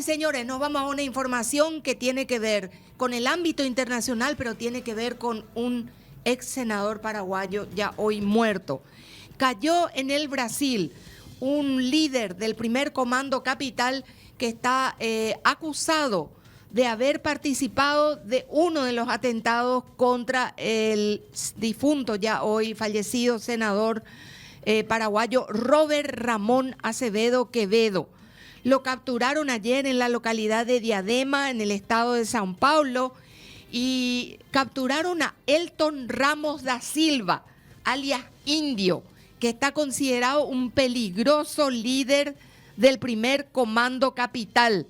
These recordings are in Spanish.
señores, nos vamos a una información que tiene que ver con el ámbito internacional, pero tiene que ver con un ex senador paraguayo ya hoy muerto. Cayó en el Brasil un líder del primer comando capital que está acusado de haber participado de uno de los atentados contra el difunto, ya hoy fallecido senador paraguayo Robert Ramón Acevedo Quevedo. Lo capturaron ayer en la localidad de Diadema, en el estado de São Paulo, y capturaron a Elton Ramos da Silva, alias Indio, que está considerado un peligroso líder del primer comando capital.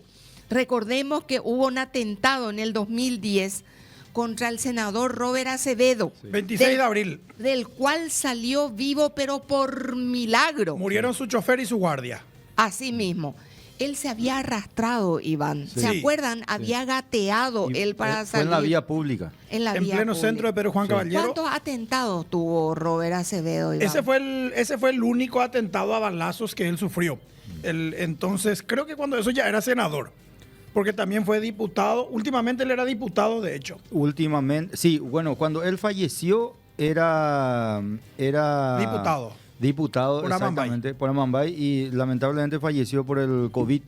Recordemos que hubo un atentado en el 2010 contra el senador Robert Acevedo. 26 de abril. Del cual salió vivo, pero por milagro. Murieron su chofer y su guardia. Así mismo. Él se había arrastrado, Iván. Sí. ¿Se acuerdan? Sí. Había gateado Y él para fue salir. en la vía pública. En la En vía pleno pública. centro de Pedro Juan Caballero. ¿Cuántos atentados tuvo Robert Acevedo, Iván? Ese fue el único atentado a balazos que él sufrió. Entonces, creo que cuando eso ya era senador. Porque también fue diputado. Últimamente él era diputado, de hecho. Últimamente, sí, bueno, cuando él falleció era diputado Por exactamente, por Amambay, y lamentablemente falleció por el COVID.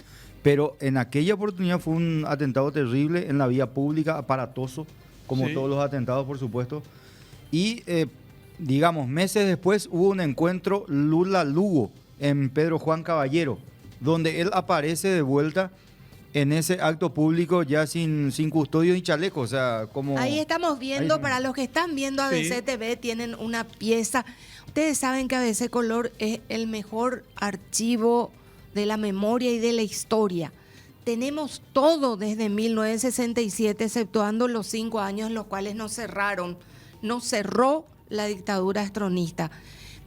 Pero en aquella oportunidad fue un atentado terrible en la vía pública, aparatoso, como Sí. todos los atentados, por supuesto. Y, digamos, meses después hubo un encuentro Lula-Lugo en Pedro Juan Caballero, donde él aparece de vuelta en ese acto público ya sin custodio ni chaleco, o sea, como... Ahí estamos viendo, Ahí- para los que están viendo ABC Sí. TV, tienen una pieza. Ustedes saben que ABC Color es el mejor archivo de la memoria y de la historia. Tenemos todo desde 1967, exceptuando los 5 años en los cuales nos cerró la dictadura astronista.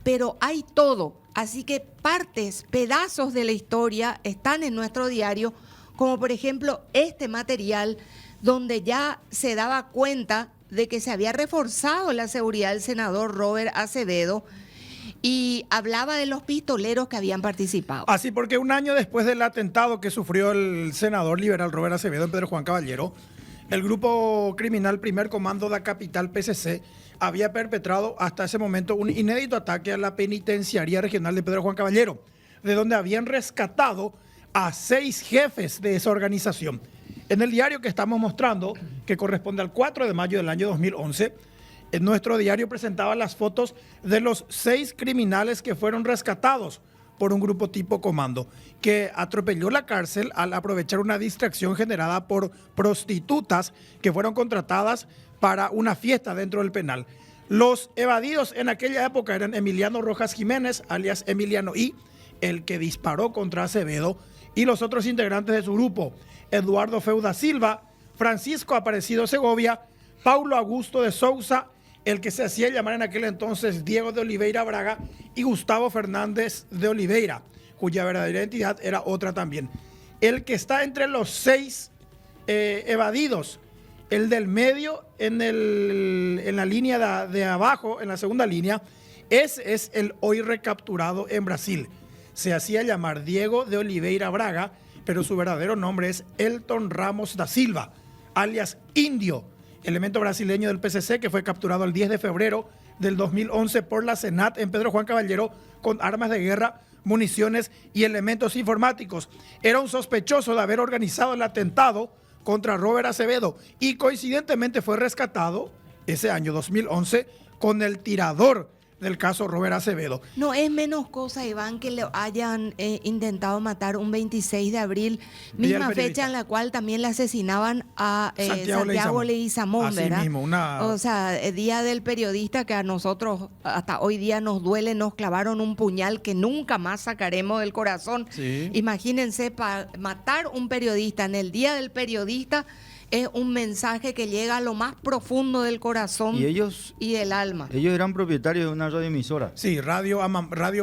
Pero hay todo, así que partes, pedazos de la historia están en nuestro diario, como por ejemplo este material donde ya se daba cuenta de que se había reforzado la seguridad del senador Robert Acevedo y hablaba de los pistoleros que habían participado. Así porque un año después del atentado que sufrió el senador liberal Robert Acevedo en Pedro Juan Caballero, el grupo criminal Primer Comando da Capital PCC había perpetrado hasta ese momento un inédito ataque a la penitenciaría regional de Pedro Juan Caballero, de donde habían rescatado a 6 jefes de esa organización. En el diario que estamos mostrando, que corresponde al 4 de mayo del año 2011, en nuestro diario presentaba las fotos de los 6 criminales que fueron rescatados por un grupo tipo comando, que atropelló la cárcel al aprovechar una distracción generada por prostitutas que fueron contratadas para una fiesta dentro del penal. Los evadidos en aquella época eran Emiliano Rojas Jiménez, alias Emiliano I, el que disparó contra Acevedo, y los otros integrantes de su grupo, Eduardo Feuda Silva, Francisco Aparecido Segovia, Paulo Augusto de Sousa, el que se hacía llamar en aquel entonces Diego de Oliveira Braga, y Gustavo Fernández de Oliveira, cuya verdadera identidad era otra también. El que está entre los 6 evadidos, el del medio en la línea de abajo, en la segunda línea, ese es el hoy recapturado en Brasil. Se hacía llamar Diego de Oliveira Braga, pero su verdadero nombre es Elton Ramos da Silva, alias Indio, elemento brasileño del PCC que fue capturado el 10 de febrero del 2011 por la Senat en Pedro Juan Caballero con armas de guerra, municiones y elementos informáticos. Era un sospechoso de haber organizado el atentado contra Robert Acevedo y coincidentemente fue rescatado ese año 2011 con el tirador del caso Robert Acevedo. No es menos cosa, Iván, que le hayan intentado matar un 26 de abril, Día misma del periodista. fecha en la cual también le asesinaban a Santiago Santiago Leguizamón, Así ¿verdad? mismo, O sea, el Día del Periodista, que a nosotros hasta hoy día nos duele, nos clavaron un puñal que nunca más sacaremos del corazón. Sí. Imagínense, para matar un periodista en el Día del Periodista es un mensaje que llega a lo más profundo del corazón Y ellos del alma. eran propietarios de una radioemisora. Sí, Radio Amambay,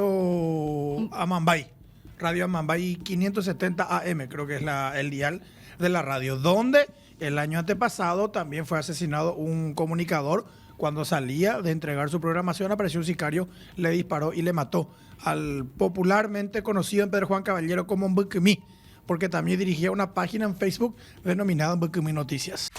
Radio Amambay 570 AM, creo que es el dial de la radio, donde el año antepasado también fue asesinado un comunicador. Cuando salía de entregar su programación, apareció un sicario, le disparó y le mató al popularmente conocido en Pedro Juan Caballero como Mbuquimí, porque también dirigía una página en Facebook denominada Bucumi Noticias.